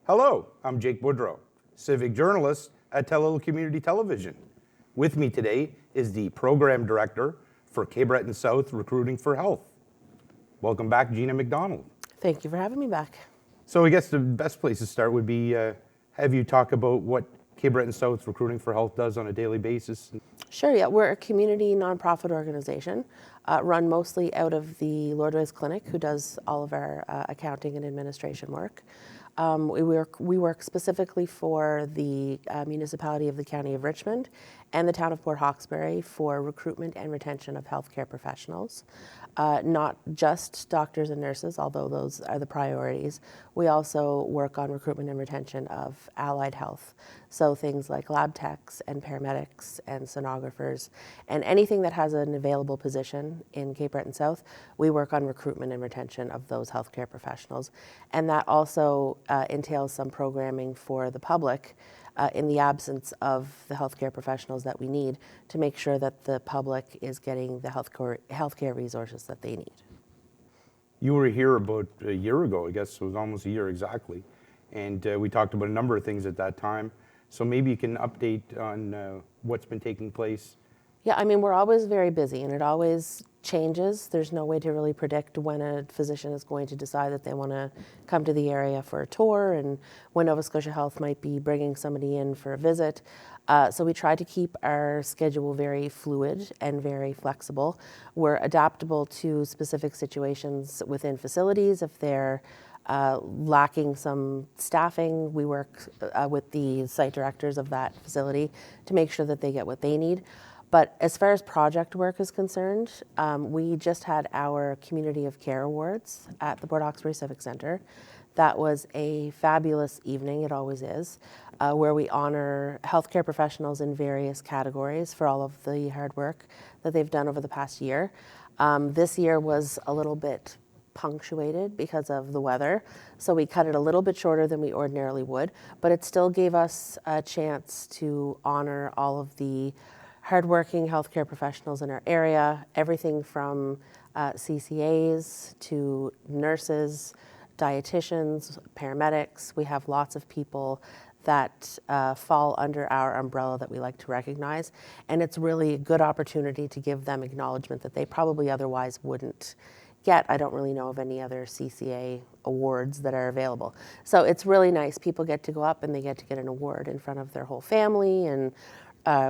Hello, I'm Jake Boudrot, Civic Journalist at Community Television. With me today is the Program Director for Cape Breton South Recruiting for Health. Welcome back, Gina MacDonald. Thank you for having me back. So I guess the best place to start would be have you talk about what Cape Breton South Recruiting for Health does on a daily basis. Sure, yeah. We're a community nonprofit organization run mostly out of the Lord Way's Clinic, who does all of our accounting and administration work. We work specifically for the municipality of the County of Richmond and the town of Port Hawkesbury for recruitment and retention of healthcare professionals. Not just doctors and nurses, although those are the priorities. We also work on recruitment and retention of allied health. So things like lab techs and paramedics and sonographers and anything that has an available position in Cape Breton South, we work on recruitment and retention of those healthcare professionals. And that also entails some programming for the public in the absence of the healthcare professionals that we need to make sure that the public is getting the healthcare resources that they need. You were here about a year ago, I guess it was almost a year exactly, and we talked about a number of things at that time. So maybe you can update on what's been taking place. Yeah, I mean, we're always very busy and it always changes. There's no way to really predict when a physician is going to decide that they want to come to the area for a tour and when Nova Scotia Health might be bringing somebody in for a visit. So we try to keep our schedule very fluid and very flexible. We're adaptable to specific situations within facilities. If they're lacking some staffing, we work with the site directors of that facility to make sure that they get what they need. But as far as project work is concerned, we just had our Community of Care Awards at the Port Hawkesbury Civic Centre. That was a fabulous evening, it always is, where we honor healthcare professionals in various categories for all of the hard work that they've done over the past year. This year was a little bit punctuated because of the weather, so we cut it a little bit shorter than we ordinarily would, but it still gave us a chance to honor all of the hardworking healthcare professionals in our area, everything from CCAs to nurses, dietitians, paramedics. We have lots of people that fall under our umbrella that we like to recognize, and it's really a good opportunity to give them acknowledgement that they probably otherwise wouldn't get. I don't really know of any other CCA awards that are available. So it's really nice. People get to go up and they get to get an award in front of their whole family, and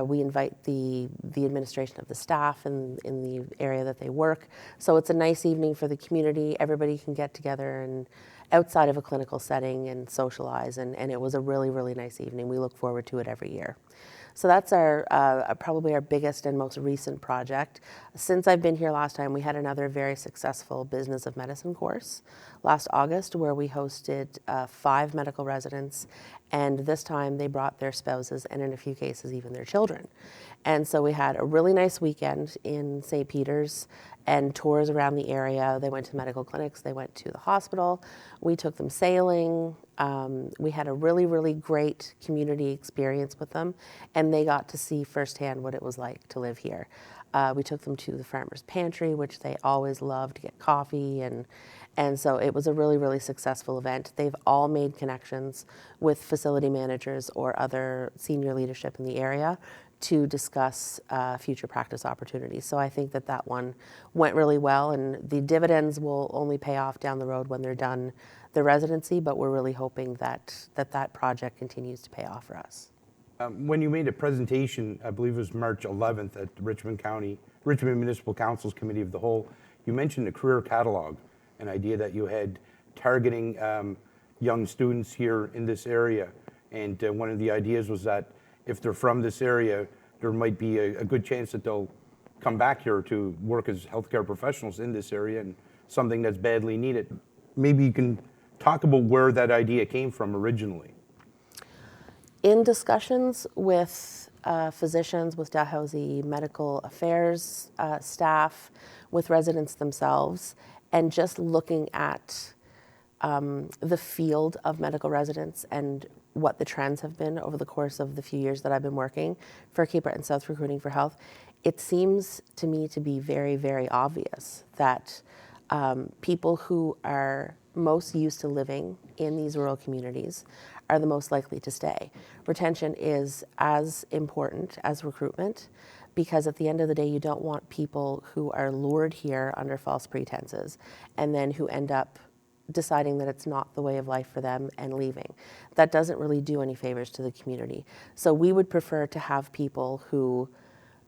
we invite the administration of the staff in the area that they work. So it's a nice evening for the community. Everybody can get together and outside of a clinical setting and socialize. And it was a really, really nice evening. We look forward to it every year. So that's probably our biggest and most recent project. Since I've been here last time, we had another very successful Business of Medicine course last August where we hosted 5 medical residents, and this time they brought their spouses and in a few cases even their children. And so we had a really nice weekend in St. Peter's and tours around the area. They went to medical clinics, they went to the hospital, we took them sailing. We had a really, really great community experience with them, and they got to see firsthand what it was like to live here. We took them to the farmer's pantry, which they always love to get coffee, and so it was a really, really successful event. They've all made connections with facility managers or other senior leadership in the area to discuss future practice opportunities. So I think that one went really well, and the dividends will only pay off down the road when they're done the residency, but we're really hoping that project continues to pay off for us. When you made a presentation, I believe it was March 11th at the Richmond Municipal Council's Committee of the Whole, you mentioned a career catalog, an idea that you had targeting young students here in this area. And one of the ideas was that if they're from this area, there might be a good chance that they'll come back here to work as healthcare professionals in this area, and something that's badly needed. Maybe you can talk about where that idea came from originally. In discussions with physicians, with Dalhousie medical affairs staff, with residents themselves, and just looking at the field of medical residents and what the trends have been over the course of the few years that I've been working for Cape Breton South Recruiting for Health, it seems to me to be very, very obvious that people who are most used to living in these rural communities are the most likely to stay. Retention is as important as recruitment, because at the end of the day, you don't want people who are lured here under false pretenses and then who end up deciding that it's not the way of life for them and leaving. That doesn't really do any favors to the community. So we would prefer to have people who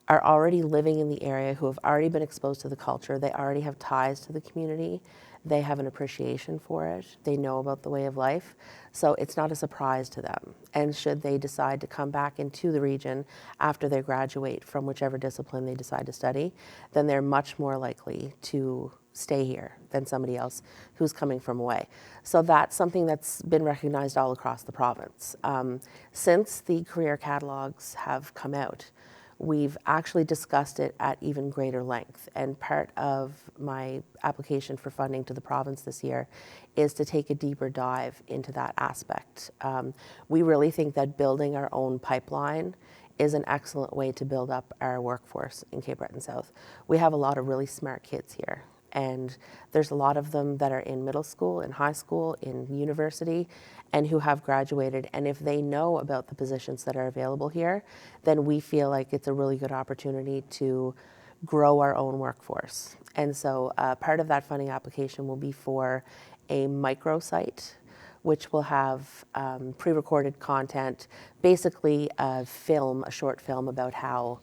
are already living in the area, who have already been exposed to the culture, they already have ties to the community, they have an appreciation for it, they know about the way of life, so it's not a surprise to them. And should they decide to come back into the region after they graduate from whichever discipline they decide to study, then they're much more likely to stay here than somebody else who's coming from away. So that's something that's been recognized all across the province. Since the career catalogues have come out, we've actually discussed it at even greater length. And part of my application for funding to the province this year is to take a deeper dive into that aspect. We really think that building our own pipeline is an excellent way to build up our workforce in Cape Breton South. We have a lot of really smart kids here, and there's a lot of them that are in middle school, in high school, in university, and who have graduated. And if they know about the positions that are available here, then we feel like it's a really good opportunity to grow our own workforce. And so part of that funding application will be for a microsite, which will have pre-recorded content, basically a short film about how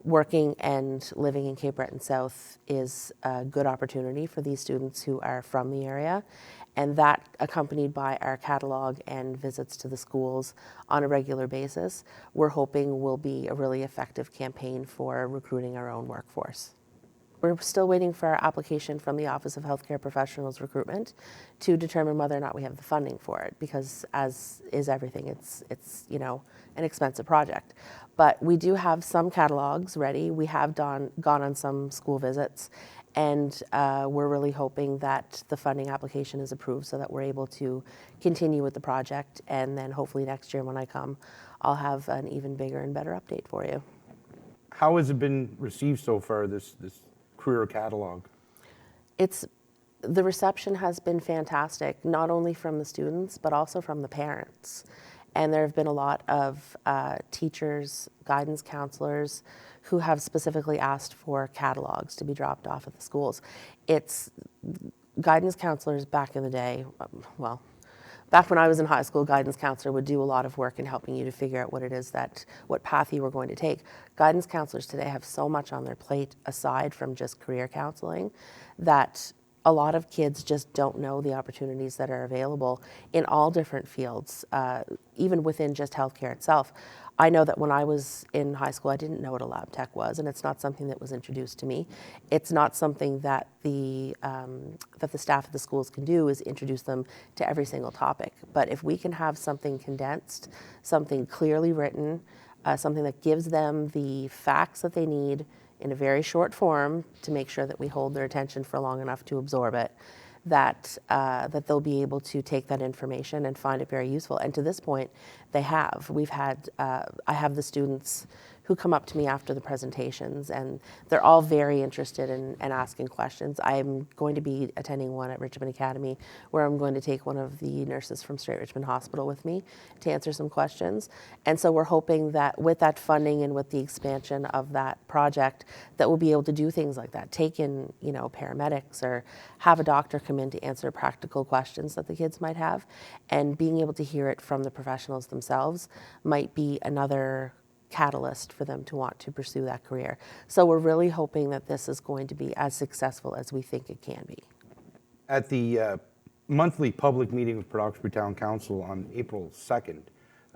working and living in Cape Breton South is a good opportunity for these students who are from the area, and that accompanied by our catalogue and visits to the schools on a regular basis, we're hoping will be a really effective campaign for recruiting our own workforce. We're still waiting for our application from the Office of Healthcare Professionals Recruitment to determine whether or not we have the funding for it, because as is everything, it's an expensive project. But we do have some catalogs ready. We have gone on some school visits, and we're really hoping that the funding application is approved so that we're able to continue with the project, and then hopefully next year when I come, I'll have an even bigger and better update for you. How has it been received so far, this career catalog? The reception has been fantastic, not only from the students, but also from the parents. And there have been a lot of teachers, guidance counselors who have specifically asked for catalogs to be dropped off at the schools. Guidance counselors back in the day, back when I was in high school, guidance counselor would do a lot of work in helping you to figure out what path you were going to take. Guidance counselors today have so much on their plate aside from just career counseling that a lot of kids just don't know the opportunities that are available in all different fields, even within just healthcare itself. I know that when I was in high school, I didn't know what a lab tech was, and it's not something that was introduced to me. It's not something that the staff at the schools can do, is introduce them to every single topic. But if we can have something condensed, something clearly written, something that gives them the facts that they need in a very short form to make sure that we hold their attention for long enough to absorb it, that they'll be able to take that information and find it very useful. And to this point, they have. I have the students who come up to me after the presentations, and they're all very interested in asking questions. I'm going to be attending one at Richmond Academy where I'm going to take one of the nurses from Strait-Richmond Hospital with me to answer some questions. And so we're hoping that with that funding and with the expansion of that project, that we'll be able to do things like that, take in paramedics or have a doctor come in to answer practical questions that the kids might have, and being able to hear it from the professionals themselves might be another catalyst for them to want to pursue that career. So we're really hoping that this is going to be as successful as we think it can be. At the monthly public meeting of Port Hawkesbury Town Council on April 2nd,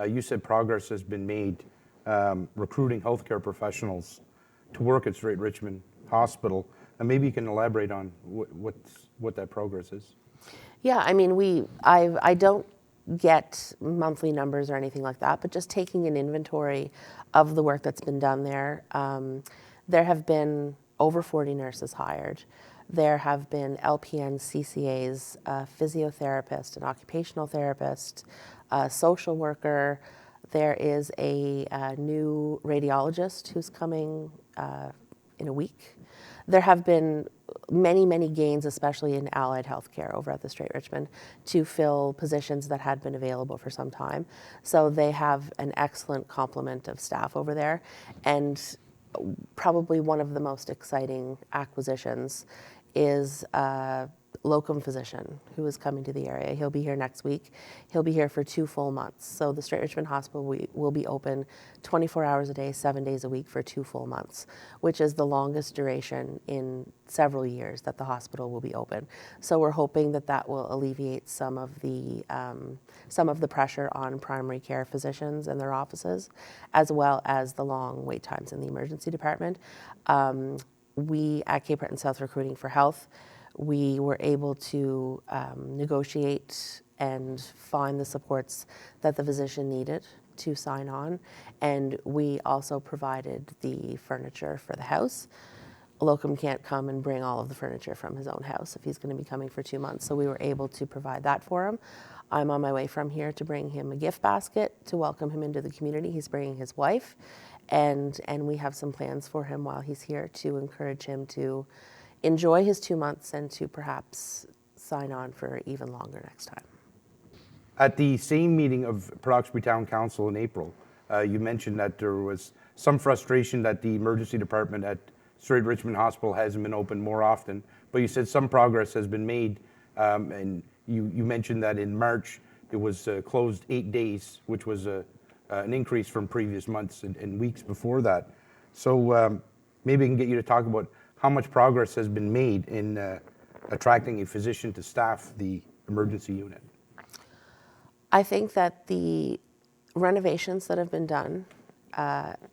you said progress has been made recruiting healthcare professionals to work at Strait-Richmond Hospital. And maybe you can elaborate on what that progress is. Yeah, I mean, I don't get monthly numbers or anything like that, but just taking an inventory of the work that's been done there. There have been over 40 nurses hired. There have been LPNs, CCAs, a physiotherapist, an occupational therapist, a social worker. There is a new radiologist who's coming in a week. there have been many, many gains, especially in allied healthcare over at the Strait-Richmond, to fill positions that had been available for some time. So they have an excellent complement of staff over there, and probably one of the most exciting acquisitions is a locum physician who is coming to the area. He'll be here next week. He'll be here for 2 full months. So the Strait-Richmond Hospital will be open 24 hours a day, 7 days a week for 2 full months, which is the longest duration in several years that the hospital will be open. So we're hoping that that will alleviate some of the pressure on primary care physicians and their offices, as well as the long wait times in the emergency department. We at Cape Breton South Recruiting for Health, we were able to negotiate and find the supports that the physician needed to sign on, and we also provided the furniture for the house. A locum can't come and bring all of the furniture from his own house if he's going to be coming for 2 months, so we were able to provide that for him. I'm on my way from here to bring him a gift basket to welcome him into the community. He's bringing his wife, and we have some plans for him while he's here to encourage him to enjoy his 2 months and to perhaps sign on for even longer next time. At the same meeting of Hawkesbury Town Council in April, you mentioned that there was some frustration that the emergency department at Strait-Richmond Hospital hasn't been open more often, but you said some progress has been made, and you mentioned that in March it was closed 8 days, which was an increase from previous months and weeks before that. So maybe I can get you to talk about how much progress has been made in attracting a physician to staff the emergency unit. I think that the renovations that have been done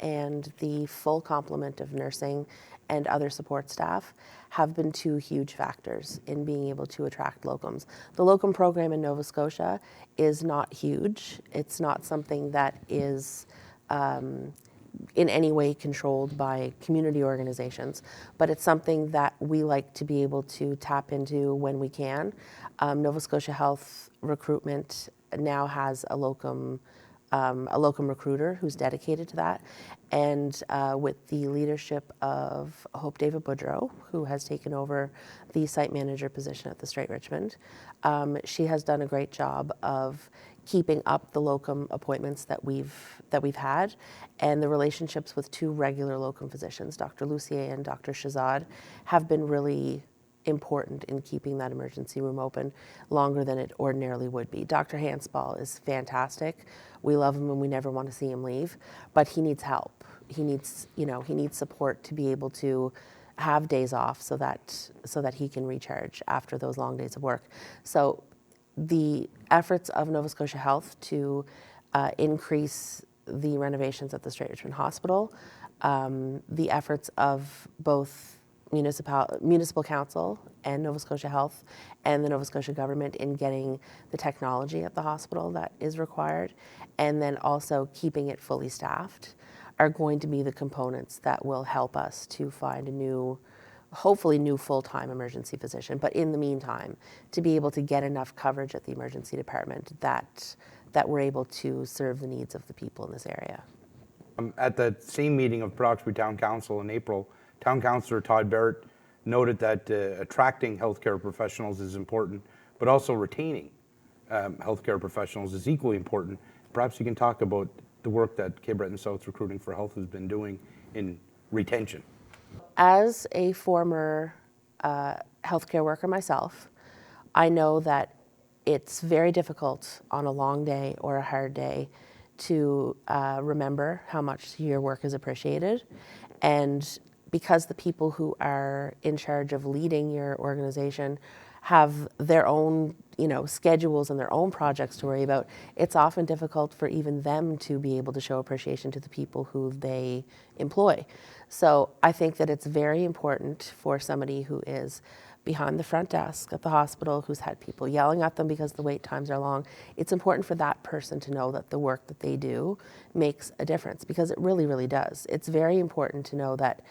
and the full complement of nursing and other support staff have been 2 huge factors in being able to attract locums. The locum program in Nova Scotia is not huge. It's not something that is in any way controlled by community organizations, but it's something that we like to be able to tap into when we can. Nova Scotia Health Recruitment now has a locum recruiter who's dedicated to that, and with the leadership of Hope David Boudrot, who has taken over the site manager position at the Strait-Richmond, she has done a great job of keeping up the locum appointments that we've had, and the relationships with 2 regular locum physicians, Dr. Lucier and Dr. Shazad, have been really important in keeping that emergency room open longer than it ordinarily would be. Dr. Hansball is fantastic. We love him and we never want to see him leave, but he needs help. He needs support to be able to have days off so that he can recharge after those long days of work. So the efforts of Nova Scotia Health to increase the renovations at the Strait-Richmond Hospital, the efforts of both municipal council and Nova Scotia Health and the Nova Scotia government in getting the technology at the hospital that is required, and then also keeping it fully staffed, are going to be the components that will help us to find hopefully new full-time emergency physician. But in the meantime, to be able to get enough coverage at the emergency department that we're able to serve the needs of the people in this area. At the same meeting of Hawkesbury Town Council in April, Town Councillor Todd Barrett noted that attracting healthcare professionals is important, but also retaining healthcare professionals is equally important. Perhaps you can talk about the work that Cape Breton South Recruiting for Health has been doing in retention. As a former healthcare worker myself, I know that it's very difficult on a long day or a hard day to remember how much your work is appreciated. And because the people who are in charge of leading your organization have their own, schedules and their own projects to worry about, it's often difficult for even them to be able to show appreciation to the people who they employ. So I think that it's very important for somebody who is behind the front desk at the hospital, who's had people yelling at them because the wait times are long. It's important for that person to know that the work that they do makes a difference, because it really, really does. It's very important to know that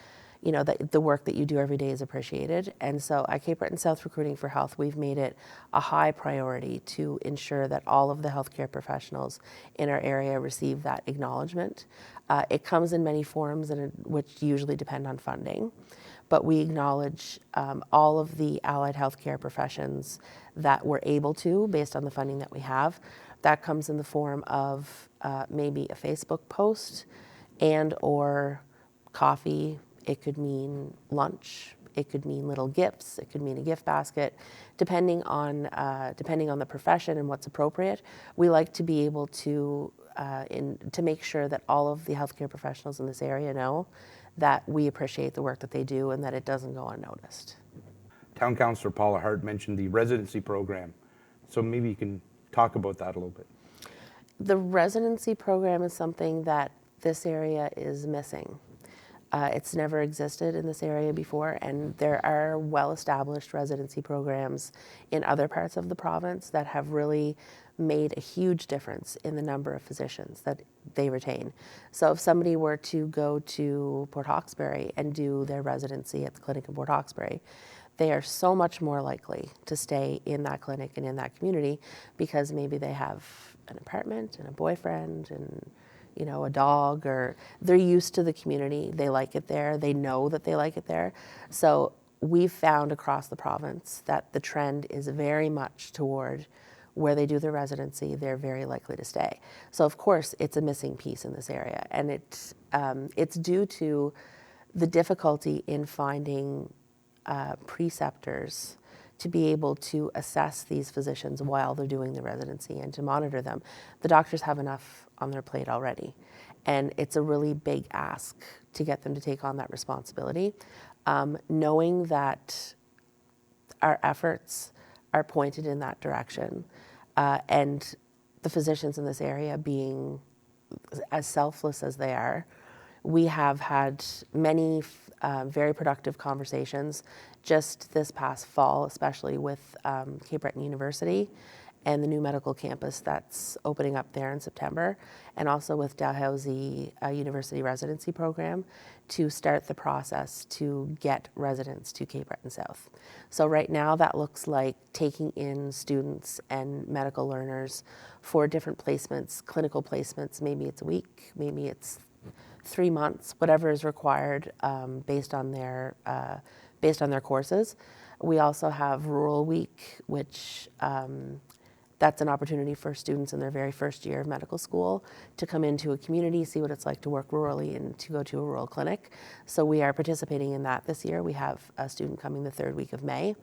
that the work that you do every day is appreciated. And so at Cape Breton South Recruiting for Health, we've made it a high priority to ensure that all of the healthcare professionals in our area receive that acknowledgement. It comes in many forms, which usually depend on funding. but we acknowledge all of the allied healthcare professions that we're able to based on the funding that we have. That comes in the form of maybe a Facebook post and or coffee. It could mean lunch. It could mean little gifts. It could mean a gift basket, depending on the profession and what's appropriate. We like to be able to to make sure that all of the healthcare professionals in this area know that we appreciate the work that they do and that it doesn't go unnoticed. Town Councillor Paula Hart mentioned the residency program, so maybe you can talk about that a little bit. The residency program is something that this area is missing. It's never existed in this area before, and there are well-established residency programs in other parts of the province that have really made a huge difference in the number of physicians that they retain. So if somebody were to go to Port Hawkesbury and do their residency at the clinic in Port Hawkesbury, they are so much more likely to stay in that clinic and in that community because maybe they have an apartment and a boyfriend and a dog, or they're used to the community. They like it there. They know that they like it there. So we've found across the province that the trend is very much toward where they do their residency, they're very likely to stay. So of course, it's a missing piece in this area, and it's due to the difficulty in finding preceptors to be able to assess these physicians while they're doing the residency and to monitor them. The doctors have enough on their plate already, and it's a really big ask to get them to take on that responsibility. Knowing that our efforts are pointed in that direction, and the physicians in this area being as selfless as they are, we have had many very productive conversations just this past fall, especially with Cape Breton University and the new medical campus that's opening up there in September, and also with Dalhousie University residency program to start the process to get residents to Cape Breton South. So right now that looks like taking in students and medical learners for different placements, clinical placements. Maybe it's a week, maybe it's 3 months, whatever is required based on their courses. We also have Rural Week, which that's an opportunity for students in their very first year of medical school to come into a community, see what it's like to work rurally, and to go to a rural clinic. So we are participating in that this year. We have a student coming the 3rd week of May.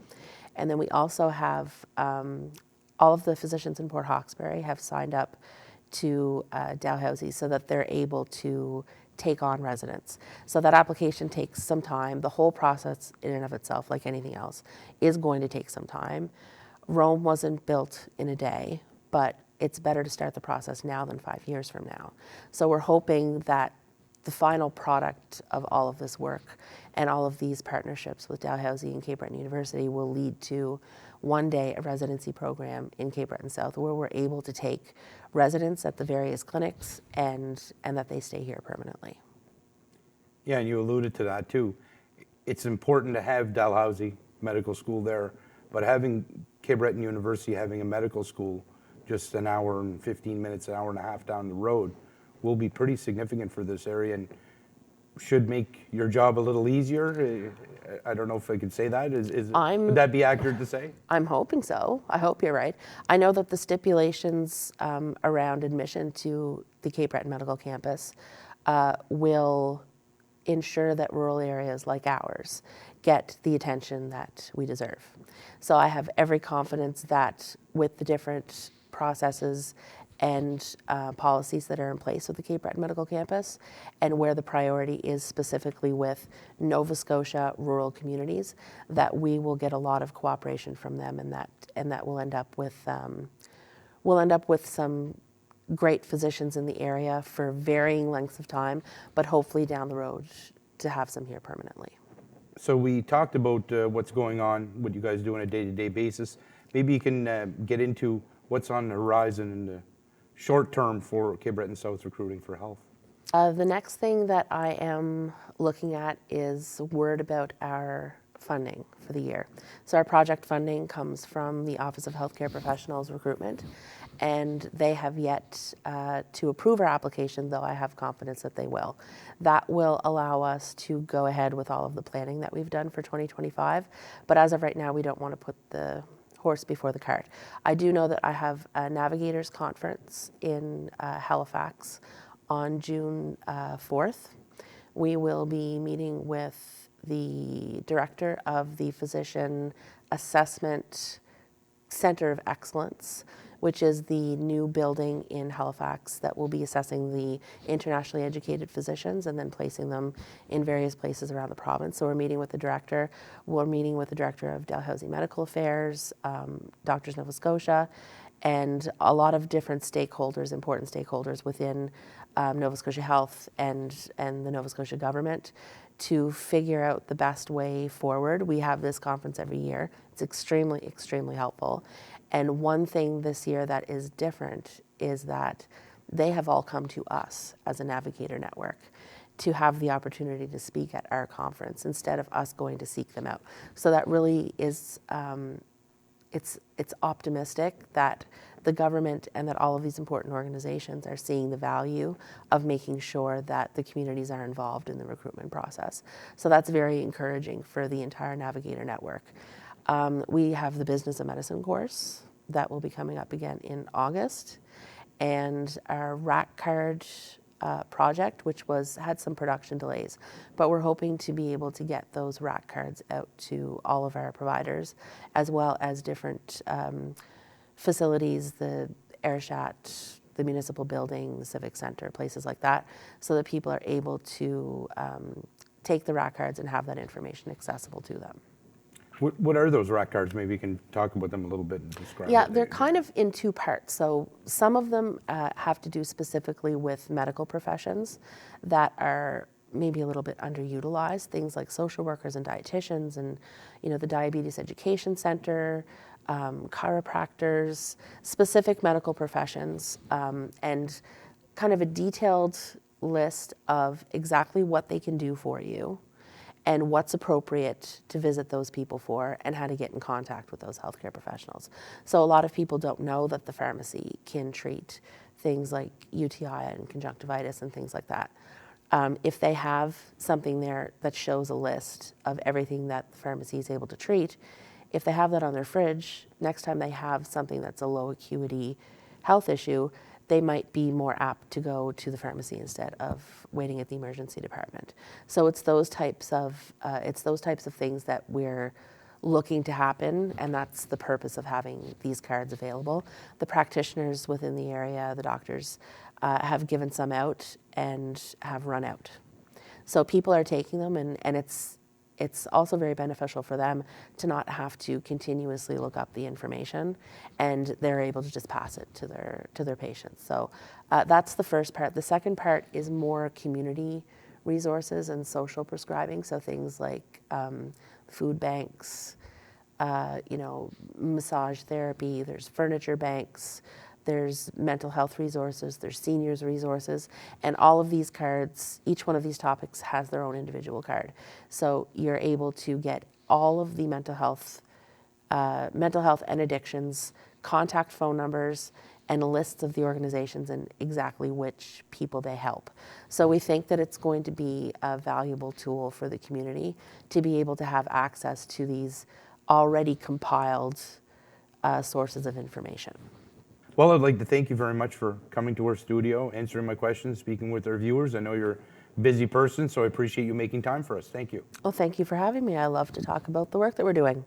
And then we also have all of the physicians in Port Hawkesbury have signed up to Dalhousie so that they're able to take on residents. So that application takes some time. The whole process in and of itself, like anything else, is going to take some time. Rome wasn't built in a day, but it's better to start the process now than 5 years from now. So we're hoping that the final product of all of this work and all of these partnerships with Dalhousie and Cape Breton University will lead to one day a residency program in Cape Breton South where we're able to take residents at the various clinics and that they stay here permanently. Yeah, and you alluded to that too. It's important to have Dalhousie Medical School there, but having Cape Breton University having a medical school just an hour and 15 minutes, an hour and a half down the road will be pretty significant for this area and should make your job a little easier. I don't know if I could say that. Would that be accurate to say? I'm hoping so. I hope you're right. I know that the stipulations around admission to the Cape Breton Medical Campus will ensure that rural areas like ours get the attention that we deserve. So I have every confidence that with the different processes and policies that are in place with the Cape Breton Medical Campus, and where the priority is specifically with Nova Scotia rural communities, that we will get a lot of cooperation from them, and that we'll end up with some great physicians in the area for varying lengths of time, but hopefully down the road to have some here permanently. So we talked about what's going on, what you guys do on a day-to-day basis. Maybe you can get into what's on the horizon in the short term for Cape Breton South Recruiting for Health. The next thing that I am looking at is word about our funding for the year. So our project funding comes from the Office of Healthcare Professionals Recruitment, and they have yet to approve our application, though I have confidence that they will. That will allow us to go ahead with all of the planning that we've done for 2025, but as of right now, we don't want to put the horse before the cart. I do know that I have a Navigators Conference in Halifax on June 4th. We will be meeting with the director of the Physician Assessment Center of Excellence, which is the new building in Halifax that will be assessing the internationally educated physicians and then placing them in various places around the province. So we're meeting with the director. We're meeting with the director of Dalhousie Medical Affairs, Doctors Nova Scotia, and a lot of different stakeholders, important stakeholders within Nova Scotia Health and the Nova Scotia government to figure out the best way forward. We have this conference every year. It's extremely, extremely helpful. And one thing this year that is different is that they have all come to us as a Navigator network to have the opportunity to speak at our conference instead of us going to seek them out. So that really is, it's optimistic that the government and that all of these important organizations are seeing the value of making sure that the communities are involved in the recruitment process. So that's very encouraging for the entire Navigator network. We have the Business of Medicine course that will be coming up again in August, and our RAC card project, which had some production delays, but we're hoping to be able to get those RAC cards out to all of our providers, as well as different facilities, the Airchat, the municipal building, the Civic Center, places like that, so that people are able to take the RAC cards and have that information accessible to them. What are those RAC cards? Maybe you can talk about them a little bit and describe. Yeah, they're kind of in two parts. So some of them have to do specifically with medical professions that are maybe a little bit underutilized, things like social workers and dietitians and, the Diabetes Education Center, chiropractors, specific medical professions, and kind of a detailed list of exactly what they can do for you and what's appropriate to visit those people for and how to get in contact with those healthcare professionals. So a lot of people don't know that the pharmacy can treat things like UTI and conjunctivitis and things like that. If they have something there that shows a list of everything that the pharmacy is able to treat, if they have that on their fridge, next time they have something that's a low acuity health issue, they might be more apt to go to the pharmacy instead of waiting at the emergency department. So it's those types of things that we're looking to happen, and that's the purpose of having these cards available. The practitioners within the area, the doctors, have given some out and have run out. So people are taking them, and it's also very beneficial for them to not have to continuously look up the information, and they're able to just pass it to their patients. So that's the first part. The second part is more community resources and social prescribing. So things like food banks, massage therapy. There's furniture banks. There's mental health resources, there's seniors resources, and all of these cards, each one of these topics has their own individual card. So you're able to get all of the mental health and addictions, contact phone numbers, and lists of the organizations and exactly which people they help. So we think that it's going to be a valuable tool for the community to be able to have access to these already compiled sources of information. Well, I'd like to thank you very much for coming to our studio, answering my questions, speaking with our viewers. I know you're a busy person, so I appreciate you making time for us. Thank you. Well, thank you for having me. I love to talk about the work that we're doing.